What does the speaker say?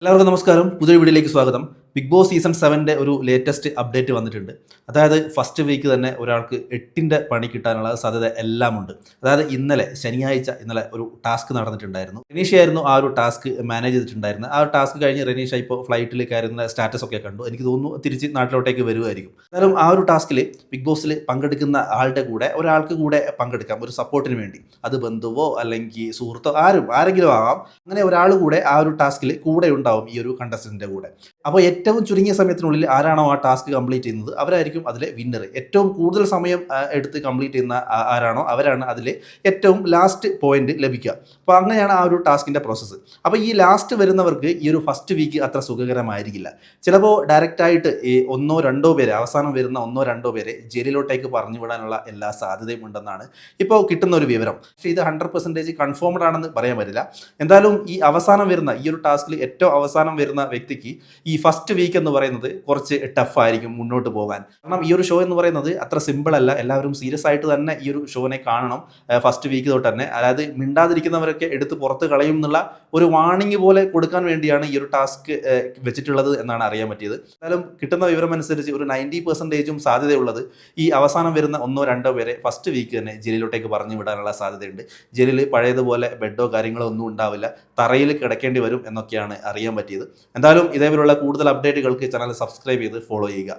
എല്ലാവർക്കും നമസ്കാരം. പുതിയൊരു വീഡിയോയിലേക്ക് സ്വാഗതം. ബിഗ് ബോസ് സീസൺ 7ന്റെ ഒരു ലേറ്റസ്റ്റ് അപ്ഡേറ്റ് വന്നിട്ടുണ്ട്. അതായത് ഫസ്റ്റ് വീക്ക് തന്നെ ഒരാൾക്ക് 8ന്റെ പണി കിട്ടാനുള്ള സാധ്യത എല്ലാം ഉണ്ട്. അതായത് ഇന്നലെ ഒരു ടാസ്ക് നടന്നിട്ടുണ്ടായിരുന്നു. റെനീഷയായിരുന്നു ആ ഒരു ടാസ്ക് മാനേജ് ചെയ്തിട്ടുണ്ടായിരുന്നത്. ആ ഒരു ടാസ്ക് കഴിഞ്ഞ് റെനീഷ ഇപ്പോൾ ഫ്ലൈറ്റിൽ കയറുന്ന സ്റ്റാറ്റസ് ഒക്കെ കണ്ടു. എനിക്ക് തോന്നുന്നു തിരിച്ച് നാട്ടിലോട്ടേക്ക് വരുമായിരിക്കും. എന്നാലും ആ ഒരു ടാസ്കിൽ ബിഗ് ബോസിൽ പങ്കെടുക്കുന്ന ആളുടെ കൂടെ ഒരാൾക്ക് കൂടെ പങ്കെടുക്കാം, ഒരു സപ്പോർട്ടിന് വേണ്ടി. അത് ബന്ധുവോ അല്ലെങ്കിൽ സുഹൃത്തോ ആരെങ്കിലും ആവാം. അങ്ങനെ ഒരാൾ കൂടെ ആ ഒരു ടാസ്കിൽ കൂടെ ഉണ്ടാവും ഈ ഒരു കണ്ടസ്റ്റന്റിന്റെ കൂടെ. അപ്പോൾ ഏറ്റവും ചുരുങ്ങിയ സമയത്തിനുള്ളിൽ ആരാണോ ആ ടാസ്ക് കംപ്ലീറ്റ് ചെയ്യുന്നത് അവരായിരിക്കും അതിലെ വിന്നർ. ഏറ്റവും കൂടുതൽ സമയം എടുത്ത് കംപ്ലീറ്റ് ചെയ്യുന്ന ആരാണോ അവരാണ് അതിലെ ഏറ്റവും ലാസ്റ്റ് പോയിന്റ് ലഭിക്കുക. അപ്പോൾ അങ്ങനെയാണ് ആ ഒരു ടാസ്കിന്റെ പ്രോസസ്സ്. അപ്പോൾ ഈ ലാസ്റ്റ് വരുന്നവർക്ക് ഈ ഒരു ഫസ്റ്റ് വീക്ക് അത്ര സുഖകരമായിരിക്കില്ല. ചിലപ്പോൾ ഡയറക്റ്റായിട്ട് ഈ അവസാനം വരുന്ന ഒന്നോ രണ്ടോ പേരെ ജയിലിലോട്ടേക്ക് പറഞ്ഞു വിടാനുള്ള എല്ലാ സാധ്യതയും ഉണ്ടെന്നാണ് ഇപ്പോൾ കിട്ടുന്ന ഒരു വിവരം. പക്ഷേ ഇത് 100% കൺഫേംഡ് ആണെന്ന് പറയാൻ പറ്റില്ല. എന്തായാലും ഈ അവസാനം വരുന്ന ഈ ഒരു ടാസ്കിൽ ഏറ്റവും അവസാനം വരുന്ന വ്യക്തിക്ക് ഈ ഫസ്റ്റ് വീക്ക് എന്ന് പറയുന്നത് കുറച്ച് ടഫ് ആയിരിക്കും മുന്നോട്ട് പോകാൻ. കാരണം ഈ ഒരു ഷോ എന്ന് പറയുന്നത് അത്ര സിമ്പിൾ അല്ല. എല്ലാവരും സീരിയസ് ആയിട്ട് തന്നെ ഈ ഒരു ഷോനെ കാണണം. ഫസ്റ്റ് വീക്ക് തൊട്ട് തന്നെ, അതായത് മിണ്ടാതിരിക്കുന്നവരൊക്കെ എടുത്ത് പുറത്ത് കളയും എന്നുള്ള ഒരു വാണിംഗ് പോലെ കൊടുക്കാൻ വേണ്ടിയാണ് ഈ ഒരു ടാസ്ക് വെച്ചിട്ടുള്ളത് എന്നാണ് അറിയാൻ പറ്റിയത്. എന്തായാലും കിട്ടുന്ന വിവരം അനുസരിച്ച് ഒരു 90% സാധ്യതയുള്ളത് ഈ അവസാനം വരുന്ന ഒന്നോ രണ്ടോ പേരെ ഫസ്റ്റ് വീക്ക് തന്നെ ജയിലിലോട്ടേക്ക് പറഞ്ഞു വിടാനുള്ള സാധ്യതയുണ്ട്. ജയിലിൽ പഴയതുപോലെ ബെഡോ കാര്യങ്ങളോ ഒന്നും ഉണ്ടാവില്ല, തറയിൽ കിടക്കേണ്ടി വരും എന്നൊക്കെയാണ് അറിയാൻ പറ്റിയത്. എന്തായാലും ഇതേപോലുള്ള കൂടുതൽ അപ്ഡേറ്റുകൾക്ക് ചാനൽ സബ്സ്ക്രൈബ് ചെയ്ത് ഫോളോ ചെയ്യുക.